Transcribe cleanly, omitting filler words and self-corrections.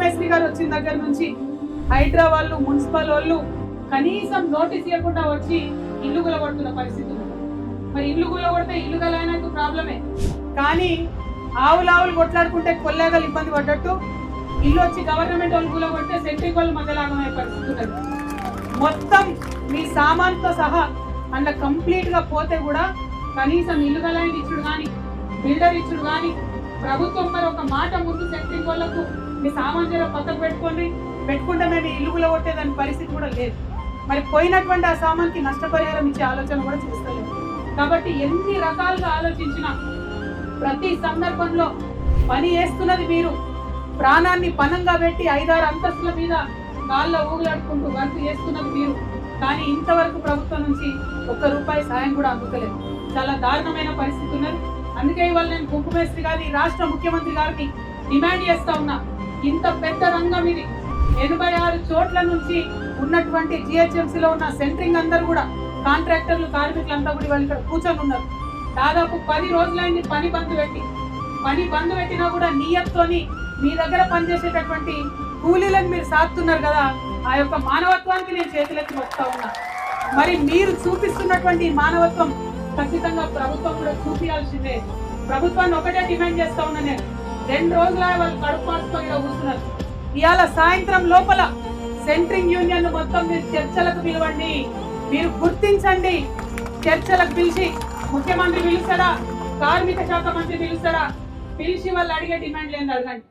మేస్త్రి గారు వచ్చిన దగ్గర నుంచి హైడ్రా వాళ్ళు, మున్సిపల్ వాళ్ళు కనీసం నోటీస్ ఇవ్వకుండా వచ్చి ఇల్లు కూలగొడుతున్న పరిస్థితి ఉంది. మరి ఇల్లు కూలగొడితే ఇల్లు గలైనందుకు ప్రాబ్లమే, కానీ ఆవులు కొట్లాడుకుంటే కొల్లేగలు ఇబ్బంది పడ్డట్టు ఇల్లు వచ్చి గవర్నమెంట్ వాళ్ళు కూలగొడితే సెంట్రిక్ వాళ్ళు మధ్యలాగమయ్యే పరిస్థితి ఉన్నది. మొత్తం మీ సామాన్తో సహా అందులో కంప్లీట్ గా పోతే కూడా కనీసం ఇల్లు గలైన ఇచ్చుడు కానీ, బిల్డర్ ఇచ్చుడు కానీ, ప్రభుత్వం మరి ఒక మాట ముందు సెంట్రింగ్ వాళ్ళకు మీ సామాన్ జర పక్కకు పెట్టుకుంటే మేము ఇల్లు కూలగొట్టేదాని పరిస్థితి కూడా లేదు. మరి పోయినటువంటి ఆ సామాన్కి నష్టపరిహారం ఇచ్చే ఆలోచన కూడా చేస్తలేదు. కాబట్టి ఎన్ని రకాలుగా ఆలోచించినా ప్రతి సందర్భంలో పని చేస్తున్నది మీరు, ప్రాణాన్ని పనంగా పెట్టి 5-6 అంతస్తుల మీద గాల్లో ఊగులాడుకుంటూ వర్క్ చేస్తున్నది మీరు, కానీ ఇంతవరకు ప్రభుత్వం నుంచి ₹1 సాయం కూడా అందుతలేదు. చాలా దారుణమైన పరిస్థితి ఉన్నది. అందుకే ఇవాళ నేను కుంకు మేస్త్రి గారి రాష్ట్ర ముఖ్యమంత్రి గారికి డిమాండ్ చేస్తా ఉన్నా, ఇంత పెద్ద రంగం ఇది, 86 చోట్ల నుంచి ఉన్నటువంటి జిహెచ్ఎంసీలో ఉన్న సెంట్రింగ్ అందరూ కూడా కాంట్రాక్టర్లు, కార్మికులంతా కూడా వాళ్ళు ఇక్కడ కూర్చొని ఉన్నారు. దాదాపు 10 రోజులైంది పని బంద్ పెట్టినా కూడా నియత్తోని మీ దగ్గర పనిచేసేటటువంటి కూలీలను మీరు సాగుతున్నారు కదా, ఆ యొక్క మానవత్వానికి నేను చేతులెత్తి వస్తా ఉన్నా. మరి మీరు చూపిస్తున్నటువంటి మానవత్వం ఖచ్చితంగా ప్రభుత్వం కూడా చూపించాల్సిందే. ప్రభుత్వాన్ని ఒకటే డిమాండ్ చేస్తా ఉన్నా నేను, 2 రోజుల వాళ్ళు కడుపు మార్చుకొని కూర్చున్నారు. ఇవాళ సాయంత్రం లోపల సెంట్రింగ్ యూనియన్ మొత్తం మీరు చర్చలకు పిలవండి, మీరు గుర్తించండి. చర్చలకు పిలిచి ముఖ్యమంత్రి పిలుస్తాడా, కార్మిక శాఖ మంత్రి పిలుస్తాడా, పిలిచి వాళ్ళు అడిగే డిమాండ్లు ఏంది అడగండి.